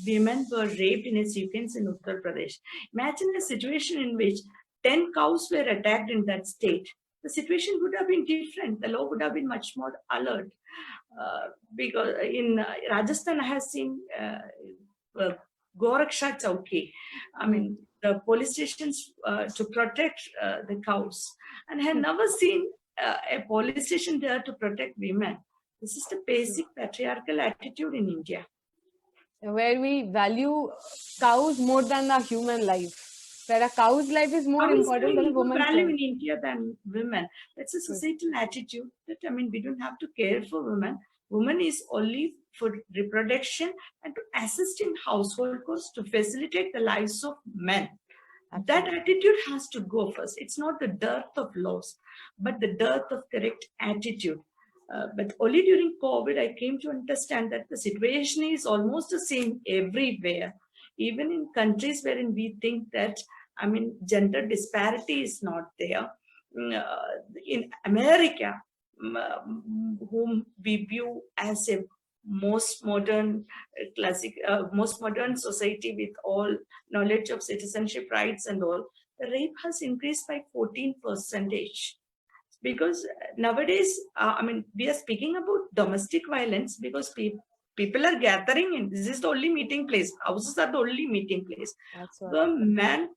Speaker 3: women were raped in a sequence in Uttar Pradesh. Imagine a situation in which 10 cows were attacked in that state. The situation would have been different. The law would have been much more alert. Because in Rajasthan, I have seen Goraksha Chowki. I mean, the police stations to protect the cows. And I have never seen a police station there to protect women. This is the basic patriarchal attitude in India.
Speaker 1: Where we value cows more than the human life, where a cow's life is more
Speaker 3: Cow is
Speaker 1: important than a
Speaker 3: having more
Speaker 1: woman's
Speaker 3: value
Speaker 1: life.
Speaker 3: in India than women. That's a societal attitude that, I mean, we don't have to care for women. Woman is only for reproduction and to assist in household chores to facilitate the lives of men. That attitude has to go first. It's not the dearth of laws, but the dearth of correct attitude. But only during COVID, I came to understand that the situation is almost the same everywhere. Even in countries wherein we think that, I mean, gender disparity is not there. In America, whom we view as a most modern most modern society with all knowledge of citizenship rights and all, the rape has increased by 14%. Because nowadays, I mean, we are speaking about domestic violence because people are gathering in. This is the only meeting place. Houses are the only meeting place. The man,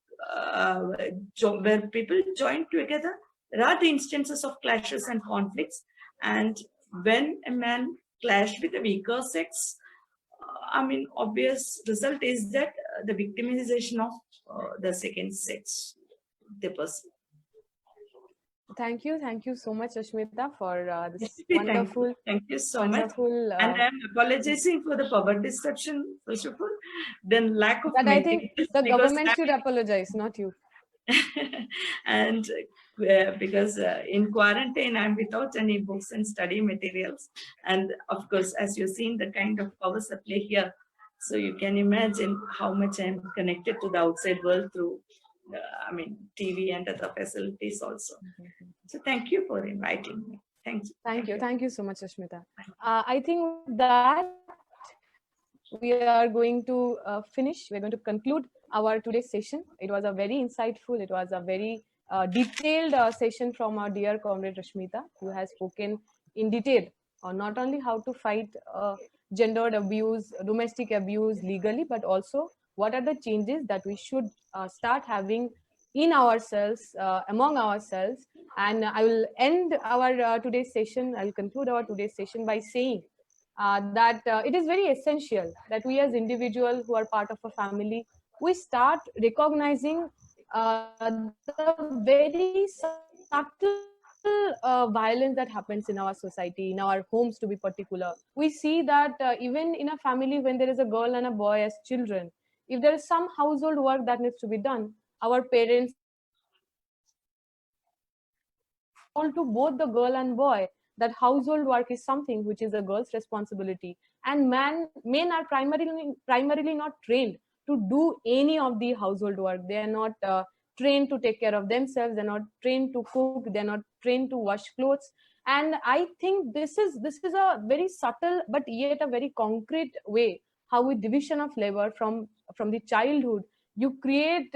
Speaker 3: where people join together, there are the instances of clashes and conflicts. And when a man clashed with a weaker sex, I mean, obvious result is that the victimization of the second sex, the person.
Speaker 1: Thank you so much, Ashmita, for this
Speaker 3: Yes,
Speaker 1: wonderful,
Speaker 3: thank you so
Speaker 1: wonderful.
Speaker 3: much. And I'm apologizing for the power disruption, first of all, then lack of
Speaker 1: But I think
Speaker 3: materials,
Speaker 1: the
Speaker 3: because
Speaker 1: government should apologize, not you.
Speaker 3: and because in quarantine I'm without any books and study materials, and of course, as you've seen the kind of power supply here, so you can imagine how much I'm connected to the outside world through I mean TV and other facilities also. So thank you for inviting me. Thank you.
Speaker 1: Thank you so much, Ashmita. I think that we are going to finish. We're going to conclude our today's session. It was a very insightful, it was a very detailed session from our dear comrade Rashmita, who has spoken in detail on not only how to fight gendered abuse, domestic abuse legally, but also what are the changes that we should start having in ourselves, among ourselves. And I will end our today's session, I'll conclude our today's session by saying that it is very essential that we as individuals who are part of a family, we start recognizing the very subtle violence that happens in our society, in our homes to be particular. We see that even in a family, when there is a girl and a boy as children, if there is some household work that needs to be done, our parents told to both the girl and boy that household work is something which is a girl's responsibility. and men are primarily not trained to do any of the household work. They are not trained to take care of themselves. They're not trained to cook. They're not trained to wash clothes. And I think this is a very subtle but yet a very concrete way how with division of labor from the childhood you create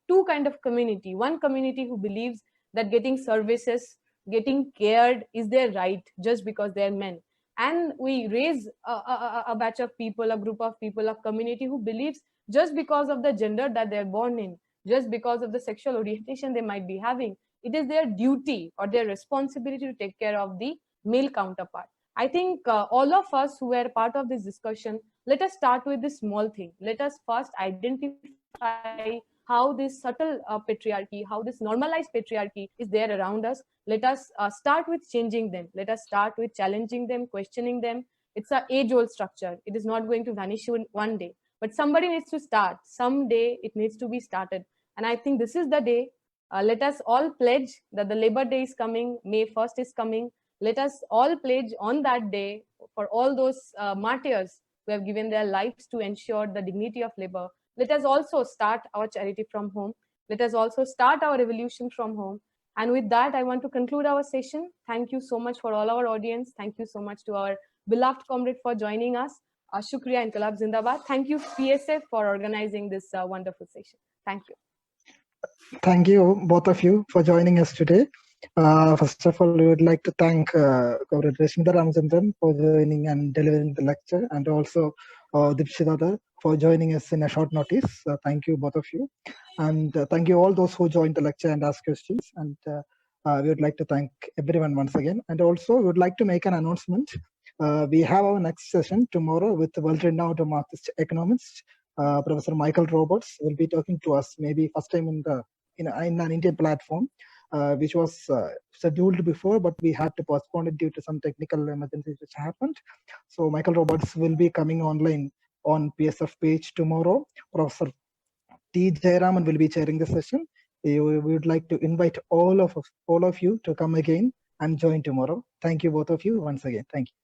Speaker 1: two kind of community. One community who believes that getting services, getting cared is their right just because they're men, and we raise a batch of people, a group of people, a community who believes just because of the gender that they're born in, just because of the sexual orientation they might be having, it is their duty or their responsibility to take care of the male counterpart. I think all of us who were part of this discussion, let us start with this small thing. Let us first identify how this subtle patriarchy, how this normalized patriarchy is there around us. Let us start with changing them. Let us start with challenging them, questioning them. It's an age-old structure. It is not going to vanish in one day, but somebody needs to start. Someday it needs to be started. And I think this is the day. Let us all pledge that the Labor Day is coming, May 1st is coming. Let us all pledge on that day for all those martyrs who have given their lives to ensure the dignity of labor. Let us also start our charity from home. Let us also start our revolution from home. And with that, I want to conclude our session. Thank you so much for all our audience. Thank you so much to our beloved comrade for joining us. Shukriya, Inqilab Zindabad. Thank you, PSF, for organizing this wonderful session. Thank you.
Speaker 2: Thank you, both of you, for joining us today. First of all, we would like to thank Comrade Rashmita Ramachandran for joining and delivering the lecture, and also Dipshita for joining us in a short notice. Thank you, both of you. And thank you all those who joined the lecture and asked questions. And we would like to thank everyone once again. And also, we would like to make an announcement. We have our next session tomorrow with world-renowned Marxist economist, Professor Michael Roberts will be talking to us, maybe first time in an Indian platform, which was scheduled before, but we had to postpone it due to some technical emergencies which happened. So Michael Roberts will be coming online on PSF page tomorrow. Professor T. Jayaraman will be chairing the session. We would like to invite all of you to come again and join tomorrow. Thank you, both of you, once again. Thank you.